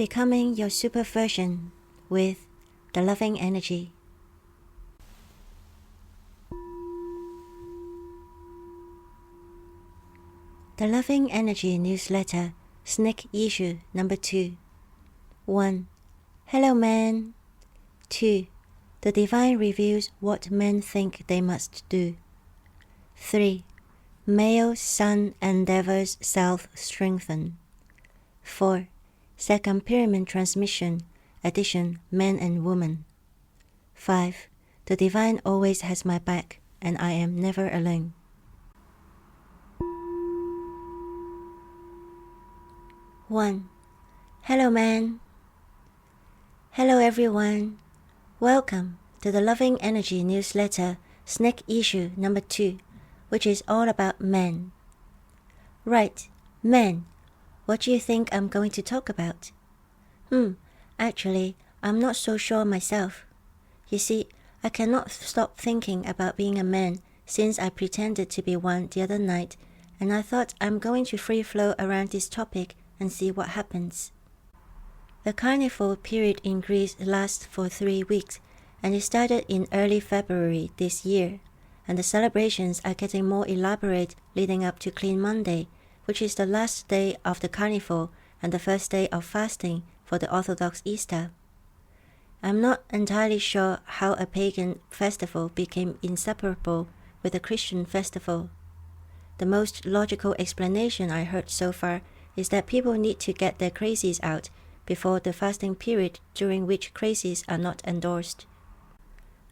Becoming your super version with the loving energy. The Loving Energy Newsletter, Sneak Issue Number 2. 1. Hello man. 2. The Divine reveals what men think they must do. 3. Male sun endeavors self-strengthen. 4. Second Pyramid Transmission, Edition Man and Woman. 5. The Divine always has my back, and I am never alone. One. Hello man. Hello everyone. Welcome to the Loving Energy Newsletter, Sneak Issue Number 2, which is all about men. Right, men. What do you think I'm going to talk about? Actually, I'm not so sure myself. You see, I cannot stop thinking about being a man since I pretended to be one the other night, and I thought I'm going to free flow around this topic and see what happens. The carnival period in Greece lasts for 3 weeks, and it started in early February this year, and the celebrations are getting more elaborate leading up to Clean Monday, which is the last day of the carnival and the first day of fasting for the Orthodox Easter. I'm not entirely sure how a pagan festival became inseparable with a Christian festival. The most logical explanation I heard so far is that people need to get their crazies out before the fasting period, during which crazies are not endorsed.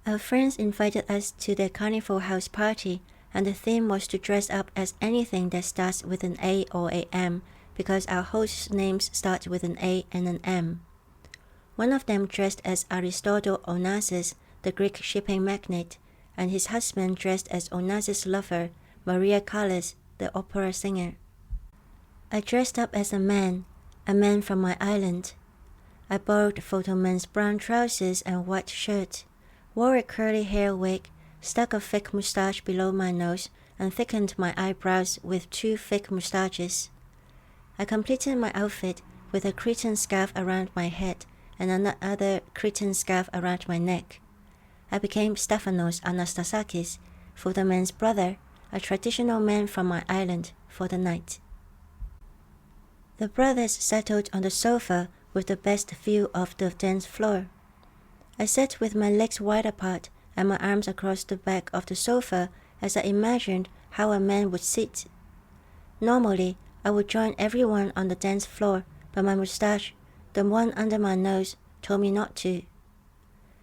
Our friends invited us to their carnival house party, and the theme was to dress up as anything that starts with an A or a M, because our hosts' names start with an A and an M. One of them dressed as Aristotle Onassis, the Greek shipping magnate, and his husband dressed as Onassis' lover, Maria Callas, the opera singer. I dressed up as a man from my island. I borrowed Photoman's brown trousers and white shirt, wore a curly hair wig, stuck a fake moustache below my nose, and thickened my eyebrows with 2 fake moustaches. I completed my outfit with a Cretan scarf around my head and another Cretan scarf around my neck. I became Stephanos Anastasakis, Photoman's brother, a traditional man from my island, for the night. The brothers settled on the sofa with the best view of the dance floor. I sat with my legs wide apart and my arms across the back of the sofa as I imagined how a man would sit. Normally, I would join everyone on the dance floor, but my moustache, the one under my nose, told me not to.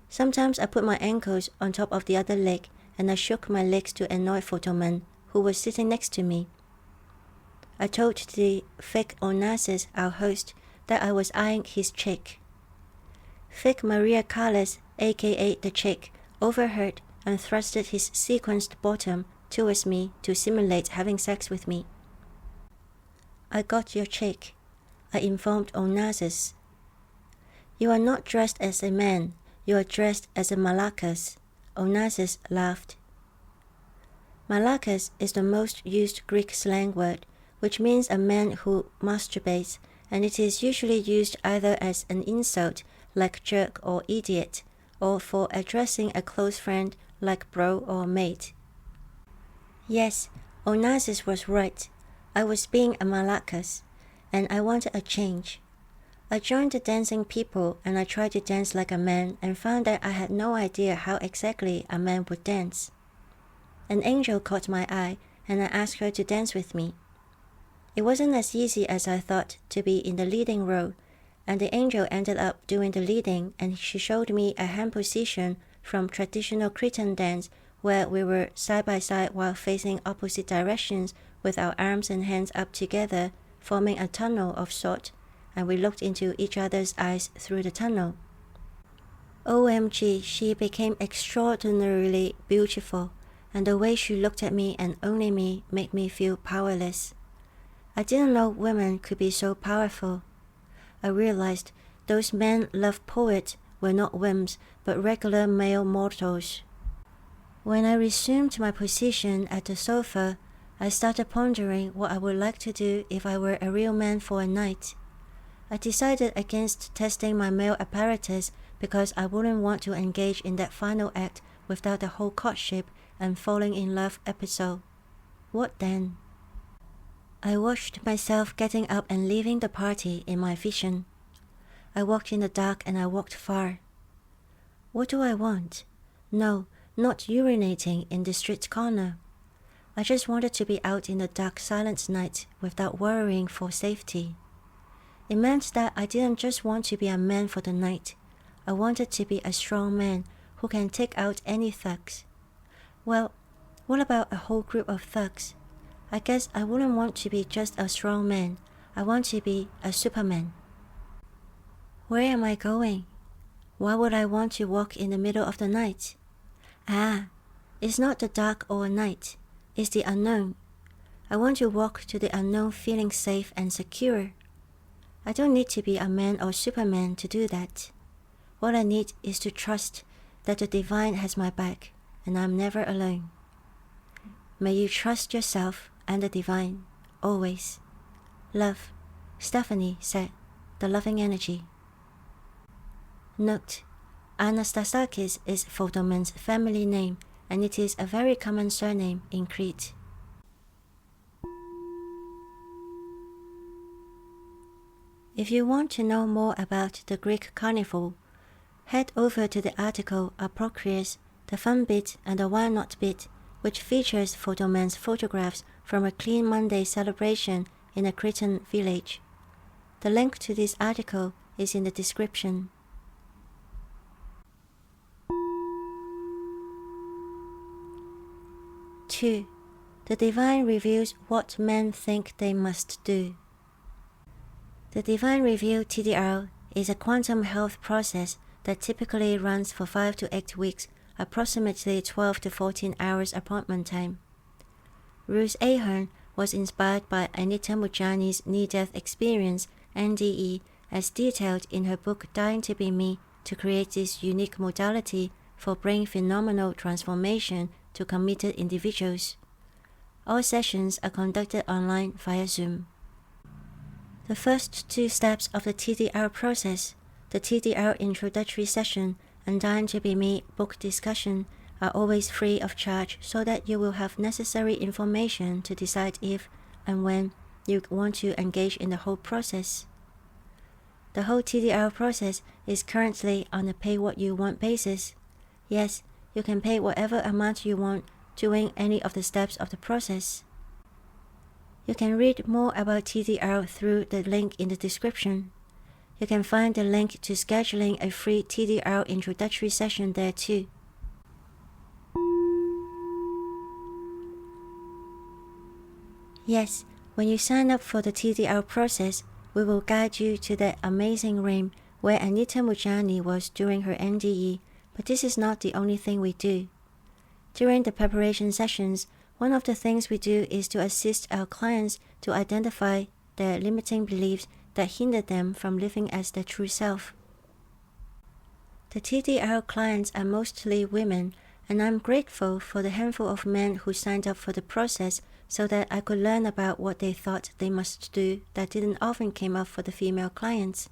Sometimes I put my ankles on top of the other leg and I shook my legs to annoy Photoman, who was sitting next to me. I told the fake Onassis, our host, that I was eyeing his chick. Fake Maria Callas, aka the chick, overheard and thrusted his sequenced bottom towards me to simulate having sex with me. I got your chick, I informed Onassis. You are not dressed as a man, you are dressed as a malakas, Onassis laughed. Malakas is the most used Greek slang word, which means a man who masturbates, and it is usually used either as an insult, like jerk or idiot, or for addressing a close friend like bro or mate. Yes, Onassis was right. I was being a malakas, and I wanted a change. I joined the dancing people and I tried to dance like a man and found that I had no idea how exactly a man would dance. An angel caught my eye and I asked her to dance with me. It wasn't as easy as I thought to be in the leading role, and the angel ended up doing the leading, and she showed me a hand position from traditional Cretan dance where we were side by side while facing opposite directions with our arms and hands up together, forming a tunnel of sort, and we looked into each other's eyes through the tunnel. OMG, she became extraordinarily beautiful, and the way she looked at me and only me made me feel powerless. I didn't know women could be so powerful. I realized those men love poets were not whims, but regular male mortals. When I resumed my position at the sofa, I started pondering what I would like to do if I were a real man for a night. I decided against testing my male apparatus because I wouldn't want to engage in that final act without the whole courtship and falling in love episode. What then? I watched myself getting up and leaving the party in my vision. I walked in the dark and I walked far. What do I want? No, not urinating in the street corner. I just wanted to be out in the dark, silent night without worrying for safety. It meant that I didn't just want to be a man for the night. I wanted to be a strong man who can take out any thugs. Well, what about a whole group of thugs? I guess I wouldn't want to be just a strong man. I want to be a Superman. Where am I going? Why would I want to walk in the middle of the night? It's not the dark or night. It's the unknown. I want to walk to the unknown feeling safe and secure. I don't need to be a man or Superman to do that. What I need is to trust that the divine has my back and I'm never alone. May you trust yourself and the divine, always. Love, Stephanie said, the loving energy. Note: Anastasakis is Photoman's family name, and it is a very common surname in Crete. If you want to know more about the Greek carnival, head over to the article Apocryphs, the Fun Bit and the Why Not Bit, which features Photoman's photographs from a Clean Monday celebration in a Cretan village. The link to this article is in the description. 2. The divine reveals what men think they must do. The Divine Review TDR is a quantum health process that typically runs for 5 to 8 weeks, approximately 12 to 14 hours appointment time. Ruth Ahern was inspired by Anita Moorjani's near-death experience, NDE, as detailed in her book Dying to Be Me, to create this unique modality for brain phenomenal transformation to committed individuals. All sessions are conducted online via Zoom. The first 2 steps of the TDR process, the TDR introductory session and Dying to Be Me book discussion, are always free of charge so that you will have necessary information to decide if and when you want to engage in the whole process. The whole TDR process is currently on a pay-what-you-want basis. Yes, you can pay whatever amount you want during any of the steps of the process. You can read more about TDR through the link in the description. You can find the link to scheduling a free TDR introductory session there too. Yes, when you sign up for the TDR process, we will guide you to that amazing realm where Anita Moorjani was during her NDE, but this is not the only thing we do. During the preparation sessions, one of the things we do is to assist our clients to identify their limiting beliefs that hinder them from living as their true self. The TDR clients are mostly women, and I'm grateful for the handful of men who signed up for the process so that I could learn about what they thought they must do that didn't often come up for the female clients.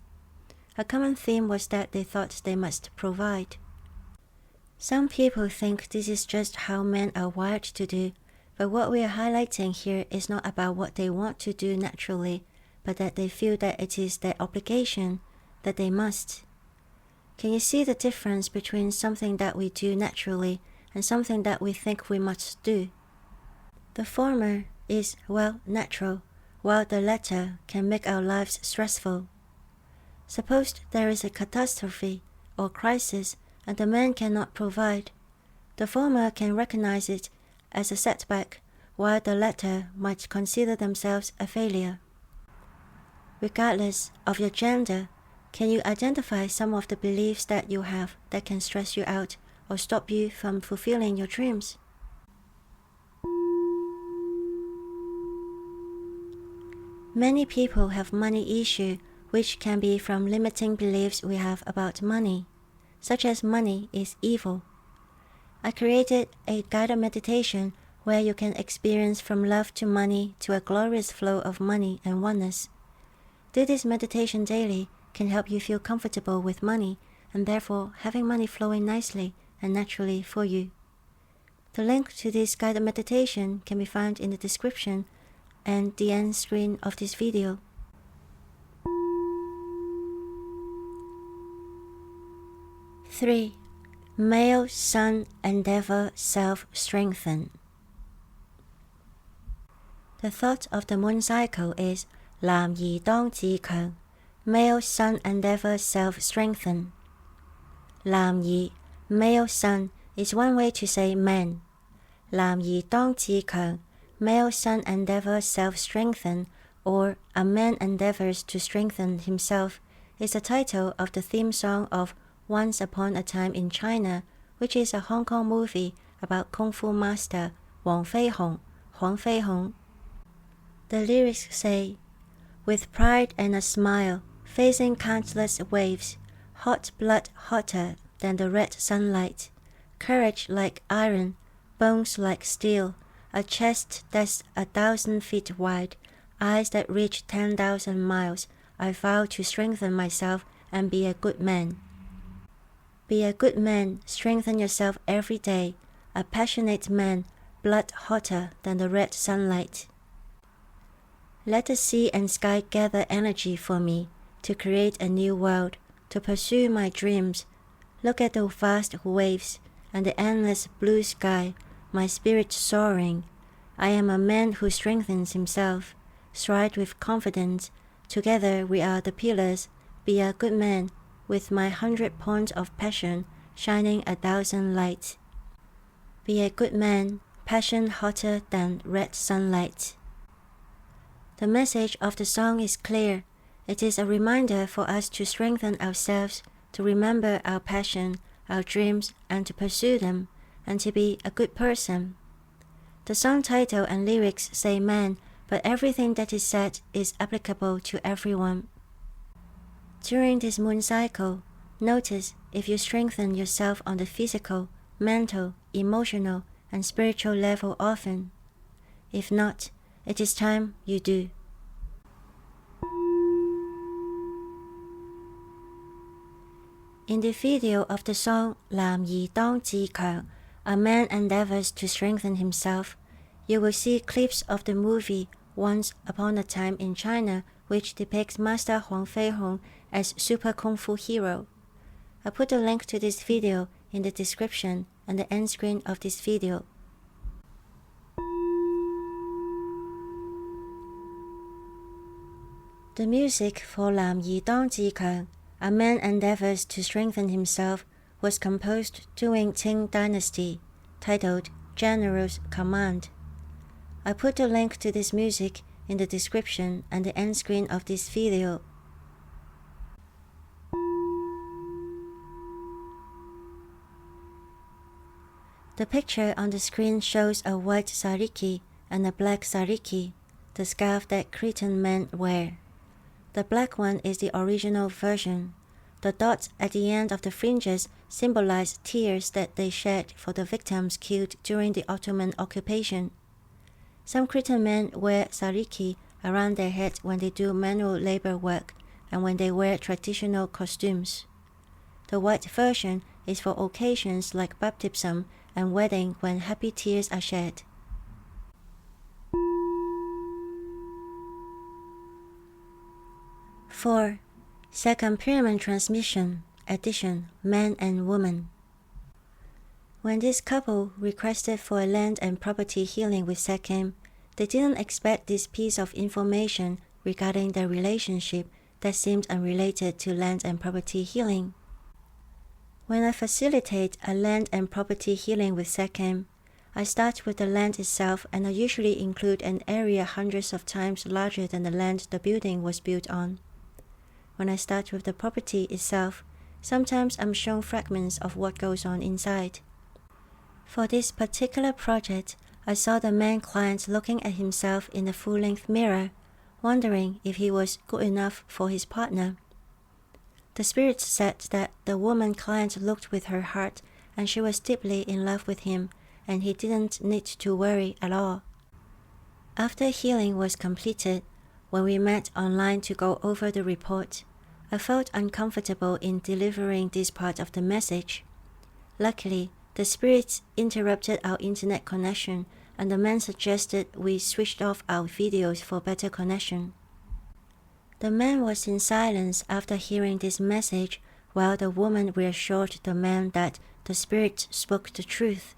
A common theme was that they thought they must provide. Some people think this is just how men are wired to do, but what we are highlighting here is not about what they want to do naturally, but that they feel that it is their obligation, that they must. Can you see the difference between something that we do naturally and something that we think we must do? The former is, well, natural, while the latter can make our lives stressful. Suppose there is a catastrophe or crisis and the man cannot provide. The former can recognize it as a setback, while the latter might consider themselves a failure. Regardless of your gender, can you identify some of the beliefs that you have that can stress you out or stop you from fulfilling your dreams? Many people have money issues, which can be from limiting beliefs we have about money, such as money is evil. I created a guided meditation where you can experience from love to money to a glorious flow of money and oneness. Do this meditation daily can help you feel comfortable with money and therefore having money flowing nicely and naturally for you. The link to this guided meditation can be found in the description and the end screen of this video. 3. Male Sun Endeavor Self-Strengthen. The thought of the moon cycle is 男兒當自強, male sun endeavor self-strengthen. 男兒, male sun, is one way to say man. 男兒當自強, male sun endeavor self-strengthen, or a man endeavors to strengthen himself, is the title of the theme song of Once Upon a Time in China, which is a Hong Kong movie about Kung Fu master Huang Feihong. The lyrics say, with pride and a smile, facing countless waves, hot blood hotter than the red sunlight, courage like iron, bones like steel, a chest that's 1,000 feet wide, eyes that reach 10,000 miles, I vow to strengthen myself and be a good man. Be a good man, strengthen yourself every day, a passionate man, blood hotter than the red sunlight. Let the sea and sky gather energy for me to create a new world, to pursue my dreams. Look at the vast waves and the endless blue sky, my spirit soaring. I am a man who strengthens himself. Stride with confidence. Together we are the pillars. Be a good man, with my 100 points of passion shining 1,000 lights. Be a good man, passion hotter than red sunlight. The message of the song is clear. It is a reminder for us to strengthen ourselves, to remember our passion, our dreams, and to pursue them, and to be a good person. The song title and lyrics say man, but everything that is said is applicable to everyone. During this moon cycle, notice if you strengthen yourself on the physical, mental, emotional, and spiritual level often. If not, it is time you do. In the video of the song 男兒當自強, a man endeavors to strengthen himself, you will see clips of the movie Once Upon a Time in China, which depicts Master Huang Feihong as super kung fu hero. I put a link to this video in the description and the end screen of this video. The music for 男兒當自強, a man endeavors to strengthen himself, was composed during Qing Dynasty, titled General's Command. I put a link to this music in the description and the end screen of this video. The picture on the screen shows a white sariki and a black sariki, the scarf that Cretan men wear. The black one is the original version. The dots at the end of the fringes symbolize tears that they shed for the victims killed during the Ottoman occupation. Some Cretan men wear sariki around their heads when they do manual labor work and when they wear traditional costumes. The white version is for occasions like baptism and wedding when happy tears are shed. Four, Second Pyramid Transmission, Edition, Man and Woman. When this couple requested for a land and property healing with Sekhem, they didn't expect this piece of information regarding their relationship that seemed unrelated to land and property healing. When I facilitate a land and property healing with Sekhem, I start with the land itself, and I usually include an area hundreds of times larger than the land the building was built on. When I start with the property itself, sometimes I'm shown fragments of what goes on inside. For this particular project, I saw the man client looking at himself in the full-length mirror, wondering if he was good enough for his partner. The spirit said that the woman client looked with her heart and she was deeply in love with him, and he didn't need to worry at all. After healing was completed, when we met online to go over the report, I felt uncomfortable in delivering this part of the message. Luckily, the spirits interrupted our internet connection and the man suggested we switched off our videos for better connection. The man was in silence after hearing this message, while the woman reassured the man that the spirit spoke the truth.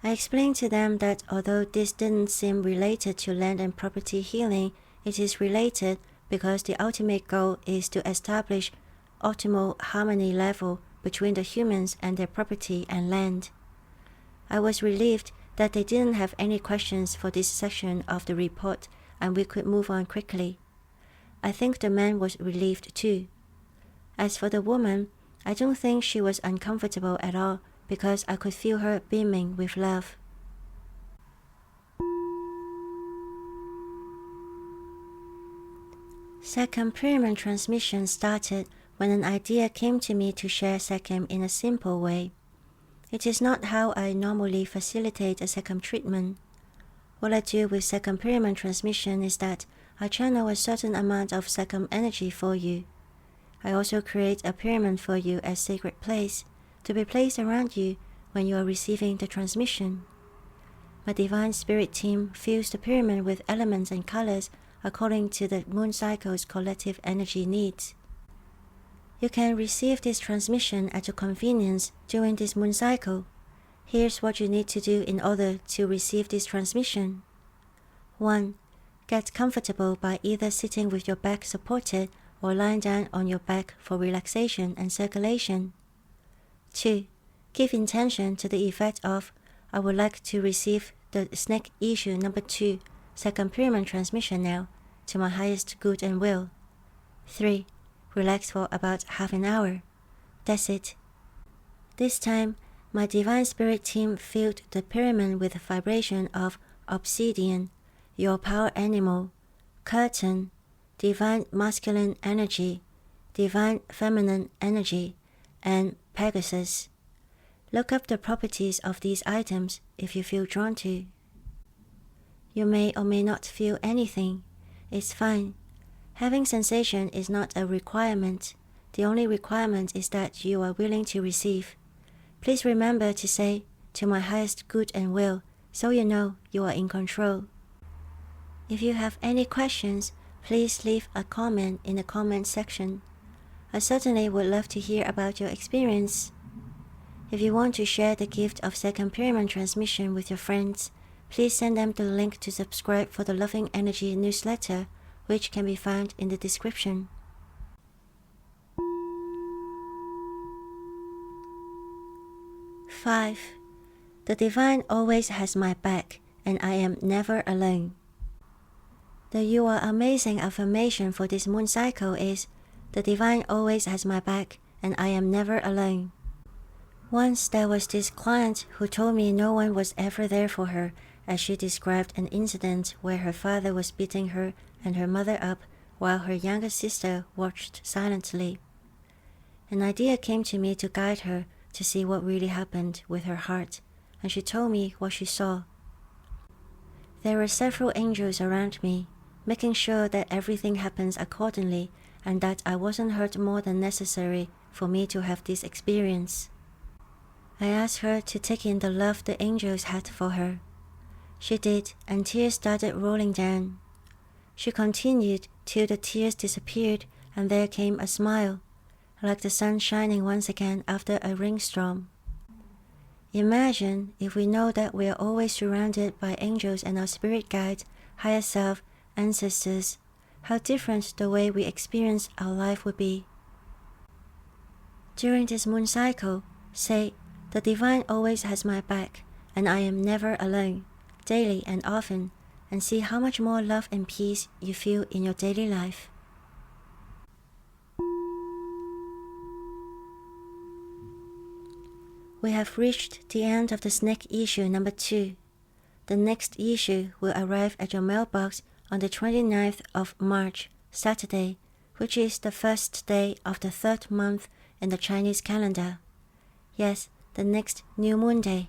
I explained to them that although this didn't seem related to land and property healing, it is related because the ultimate goal is to establish optimal harmony level between the humans and their property and land. I was relieved that they didn't have any questions for this section of the report and we could move on quickly. I think the man was relieved too. As for the woman, I don't think she was uncomfortable at all because I could feel her beaming with love. Second pyramid transmission started when an idea came to me to share second in a simple way. It is not how I normally facilitate a second treatment. What I do with second pyramid transmission is that I channel a certain amount of second energy for you. I also create a pyramid for you as sacred place to be placed around you when you are receiving the transmission. My divine spirit team fills the pyramid with elements and colors according to the moon cycle's collective energy needs. You can receive this transmission at your convenience during this moon cycle. Here's what you need to do in order to receive this transmission. 1. Get comfortable by either sitting with your back supported or lying down on your back for relaxation and circulation. 2. Give intention to the effect of, I would like to receive the snake issue number 2, second pyramid transmission now, to my highest good and will. 3. Relax for about half an hour. That's it. This time, my divine spirit team filled the pyramid with a vibration of obsidian, your power animal, curtain, divine masculine energy, divine feminine energy, and Pegasus. Look up the properties of these items if you feel drawn to. You may or may not feel anything. It's fine. Having sensation is not a requirement. The only requirement is that you are willing to receive. Please remember to say, to my highest good and will, so you know you are in control. If you have any questions, please leave a comment in the comment section. I certainly would love to hear about your experience. If you want to share the gift of second pyramid transmission with your friends, please send them the link to subscribe for the Loving Energy newsletter, which can be found in the description. 5. The divine always has my back, and I am never alone. The "You are amazing" affirmation for this moon cycle is, the divine always has my back, and I am never alone. Once there was this client who told me no one was ever there for her, as she described an incident where her father was beating her and her mother up while her younger sister watched silently. An idea came to me to guide her to see what really happened with her heart, and she told me what she saw. There were several angels around me, making sure that everything happens accordingly and that I wasn't hurt more than necessary for me to have this experience. I asked her to take in the love the angels had for her. She did, and tears started rolling down. She continued till the tears disappeared and there came a smile, like the sun shining once again after a rainstorm. Imagine if we know that we are always surrounded by angels and our spirit guides, higher self, ancestors, how different the way we experience our life would be. During this moon cycle, say, the divine always has my back, and I am never alone, daily and often, and see how much more love and peace you feel in your daily life. We have reached the end of the snake issue number 2. The next issue will arrive at your mailbox on the 29th of March, Saturday, which is the first day of the 3rd month in the Chinese calendar. Yes, the next new moon day.